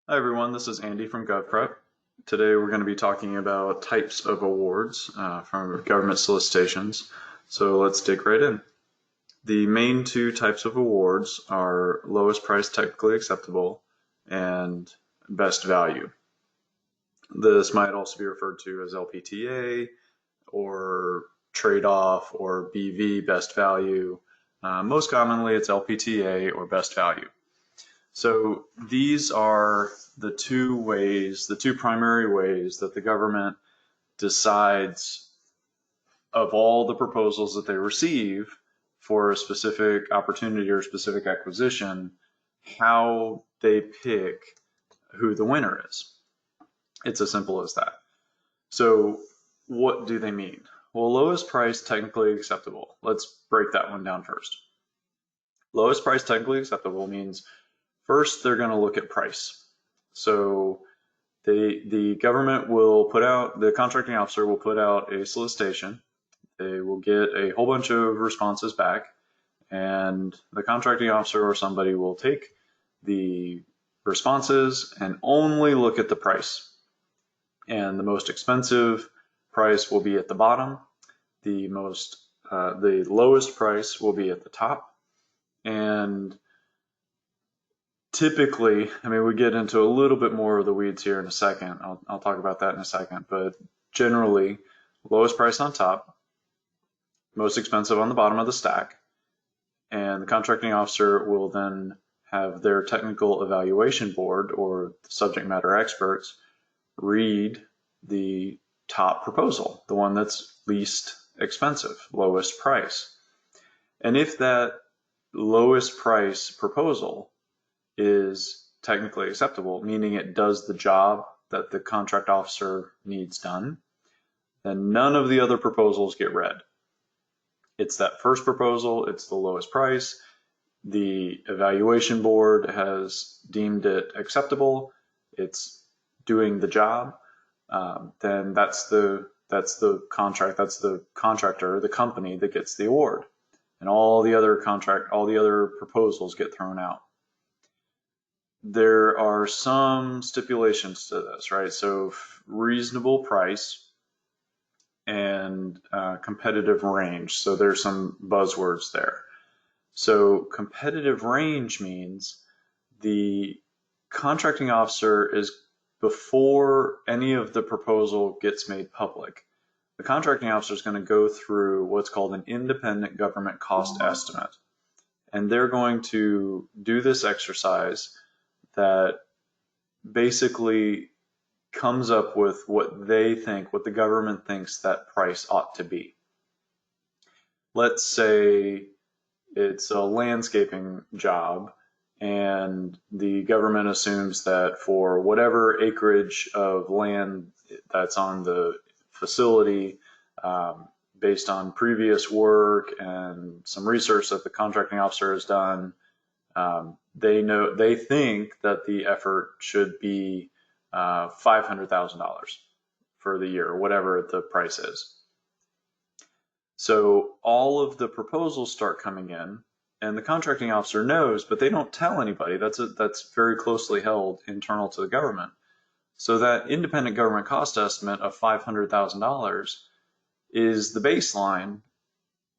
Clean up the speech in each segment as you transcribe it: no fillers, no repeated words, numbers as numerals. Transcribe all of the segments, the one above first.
Hi everyone, this is Andy from GovPrep. Today we're going to be talking about types of awards from government solicitations. So let's dig right in. The main two types of awards are lowest price technically acceptable and best value. This might also be referred to as LPTA or trade-off or BV, best value. Most commonly it's LPTA or best value. So these are the two primary ways that the government decides of all the proposals that they receive for a specific opportunity or specific acquisition, how they pick who the winner is. It's as simple as that. So what do they mean? Well, lowest price technically acceptable. Let's break that one down first. Lowest price technically acceptable means first they're going to look at price. So the government will put out, the contracting officer will put out a solicitation. They will get a whole bunch of responses back, and the contracting officer or somebody will take the responses and only look at the price. And the most expensive price will be at the bottom. The lowest price will be at the top. And typically, I mean, we get into a little bit more of the weeds here in a second. I'll talk about that in a second, but generally, lowest price on top, most expensive on the bottom of the stack, and the contracting officer will then have their technical evaluation board or subject matter experts read the top proposal, the one that's least expensive, lowest price. And if that lowest price proposal is technically acceptable, meaning it does the job that the contract officer needs done, then none of the other proposals get read. It's that first proposal, it's the lowest price. The evaluation board has deemed it acceptable. It's doing the job. Then that's the contractor, the company that gets the award, and all the other proposals get thrown out. There are some stipulations to this, right? So reasonable price and competitive range. So there's some buzzwords there. So competitive range means the contracting officer is, before any of the proposal gets made public, the contracting officer is going to go through what's called an independent government cost estimate. And they're going to do this exercise that basically comes up with what the government thinks that price ought to be. Let's say it's a landscaping job, and the government assumes that for whatever acreage of land that's on the facility, based on previous work and some research that the contracting officer has done, they think that the effort should be $500,000 for the year, whatever the price is. So all of the proposals start coming in, and the contracting officer knows, but they don't tell anybody. That's very closely held internal to the government. So that independent government cost estimate of $500,000 is the baseline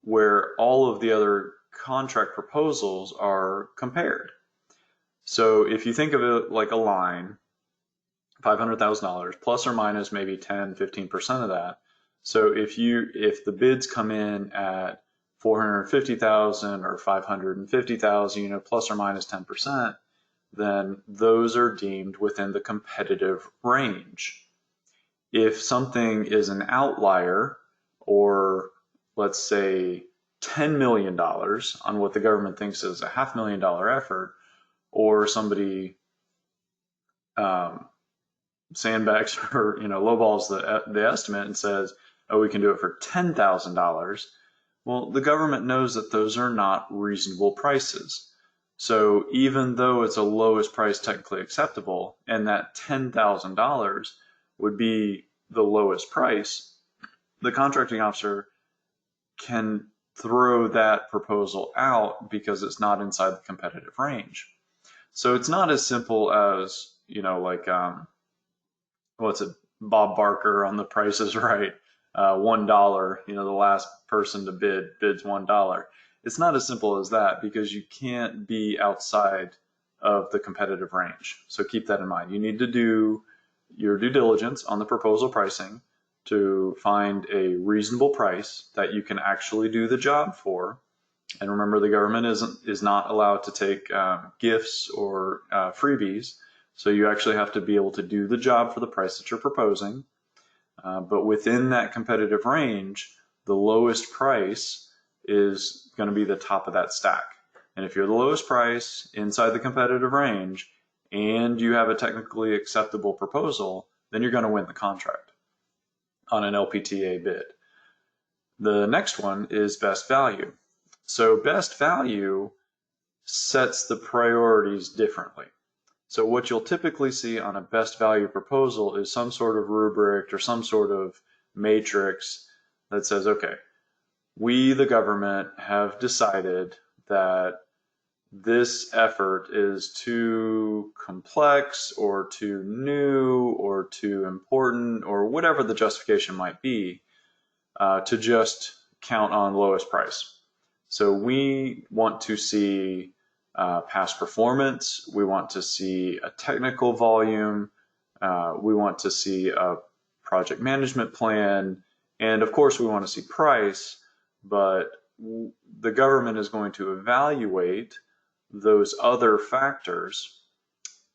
where all of the other contract proposals are compared. So if you think of it like a line, $500,000 plus or minus maybe 10, 15% of that. So if the bids come in at 450,000 or 550,000, plus or minus 10%, then those are deemed within the competitive range. If something is an outlier, or let's say $10 million on what the government thinks is a $500,000 effort, or somebody sandbags or lowballs the estimate and says, oh, we can do it for $10,000. Well, the government knows that those are not reasonable prices. So even though it's a lowest price technically acceptable, and that $10,000 would be the lowest price, the contracting officer can throw that proposal out because it's not inside the competitive range. So it's not as simple as, like what's it, Bob Barker on The Price is Right, $1. The last person to bids $1. It's not as simple as that because you can't be outside of the competitive range. So keep that in mind. You need to do your due diligence on the proposal pricing to find a reasonable price that you can actually do the job for. And remember, the government is not allowed to take gifts or freebies. So you actually have to be able to do the job for the price that you're proposing. But within that competitive range, the lowest price is going to be the top of that stack. And if you're the lowest price inside the competitive range and you have a technically acceptable proposal, then you're going to win the contract on an LPTA bid. The next one is best value. So best value sets the priorities differently. So what you'll typically see on a best value proposal is some sort of rubric or some sort of matrix that says, okay, we, the government, have decided that this effort is too complex or too new or too important or whatever the justification might be to just count on lowest price. So we want to see past performance, we want to see a technical volume, we want to see a project management plan, and of course we want to see price, but the government is going to evaluate those other factors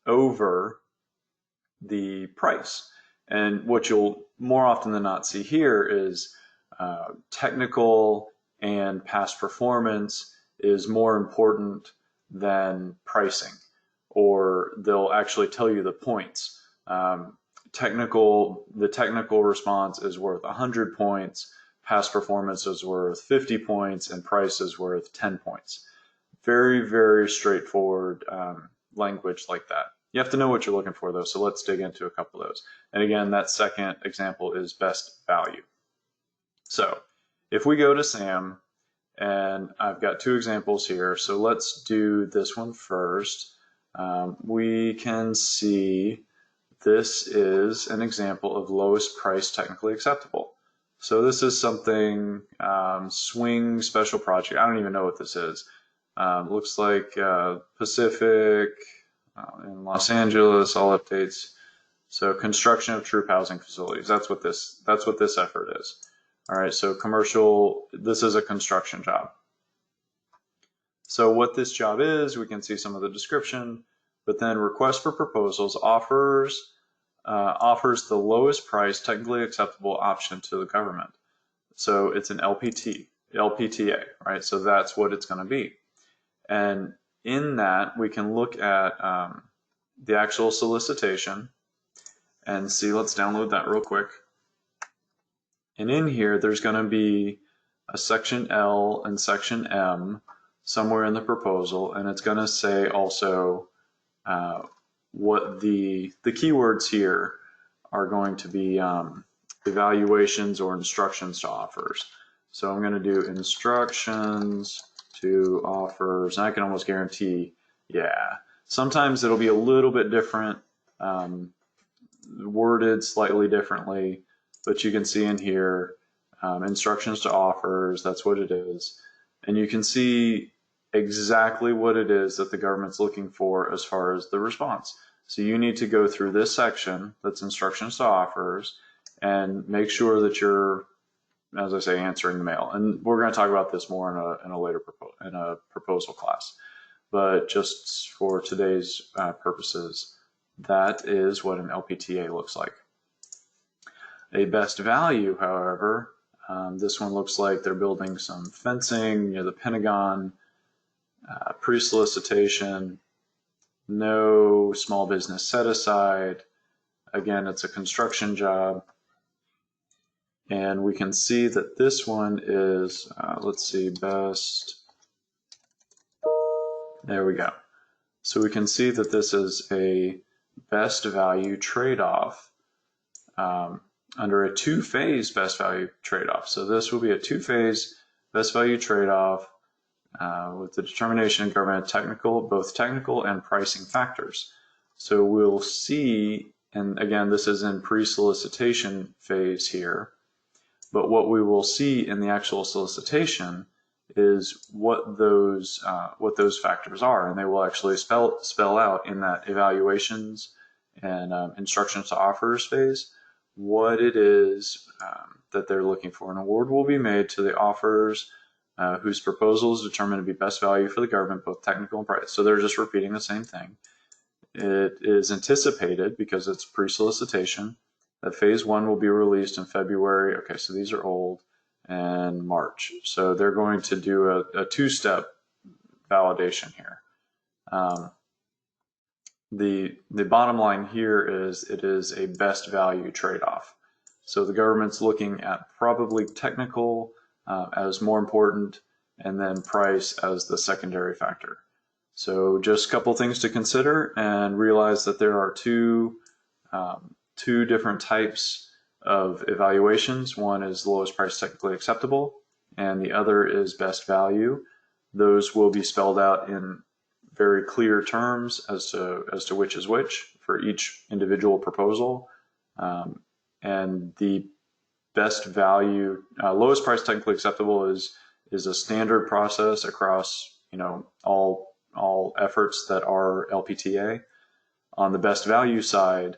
over the price. And what you'll more often than not see here is technical and past performance is more important than pricing, or they'll actually tell you the points. The technical response is worth 100 points, past performance is worth 50 points, and price is worth 10 points. Very, very straightforward language like that. You have to know what you're looking for though, so let's dig into a couple of those. And again, that second example is best value. So if we go to SAM, and I've got two examples here, so let's do this one first. We can see this is an example of lowest price technically acceptable. So this is something, swing special project. I don't even know what this is. Looks like Pacific in Los Angeles, all updates. So construction of troop housing facilities. That's what this effort is. All right, so commercial, this is a construction job. So what this job is, we can see some of the description, but then request for proposals offers the lowest price technically acceptable option to the government. So it's an LPTA, right? So that's what it's going to be. And in that, we can look at the actual solicitation and see, let's download that real quick. And in here, there's going to be a section L and section M somewhere in the proposal, and it's going to say also what the keywords here are going to be evaluations or instructions to offers. So I'm going to do instructions to offers, and I can almost guarantee, yeah, sometimes it'll be a little bit different, worded slightly differently, but you can see in here, instructions to offers, that's what it is. And you can see exactly what it is that the government's looking for as far as the response. So you need to go through this section, that's instructions to offers, and make sure that you're, as I say, answering the mail. And we're going to talk about this more in a later proposal class. But just for today's purposes, that is what an LPTA looks like. A best value, however, this one looks like they're building some fencing near the Pentagon, pre-solicitation, no small business set aside. Again, it's a construction job. And we can see that this one is, let's see, best. There we go. So we can see that this is a best value trade-off under a two-phase best value trade-off. So this will be a two-phase best value trade-off with the determination of government both technical and pricing factors. So we'll see, and again, this is in pre-solicitation phase here, but what we will see in the actual solicitation is what those factors are, and they will actually spell out in that evaluations and instructions to offers phase what it is that they're looking for. An award will be made to the offers whose proposal is determined to be best value for the government, both technical and price. So they're just repeating the same thing. It is anticipated, because it's pre-solicitation, that phase one will be released in February. Okay, so these are old, and March. So they're going to do a two-step validation here. The bottom line here is it is a best value trade-off. So the government's looking at probably technical as more important, and then price as the secondary factor. So just a couple things to consider, and realize that there are two different types of evaluations. One is lowest price technically acceptable, and the other is best value. Those will be spelled out in very clear terms as to which is which for each individual proposal. And the best value, lowest price technically acceptable is a standard process across all efforts that are LPTA. On the best value side,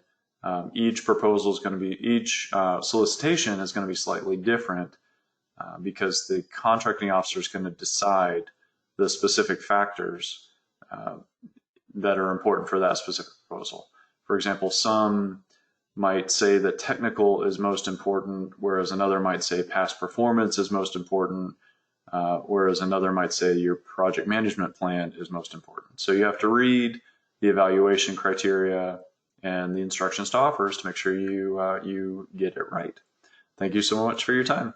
each proposal is going to be, each solicitation is going to be slightly different because the contracting officer is going to decide the specific factors that are important for that specific proposal. For example, some might say that technical is most important, whereas another might say past performance is most important, whereas another might say your project management plan is most important. So you have to read the evaluation criteria and the instructions to offers to make sure you get it right. Thank you so much for your time.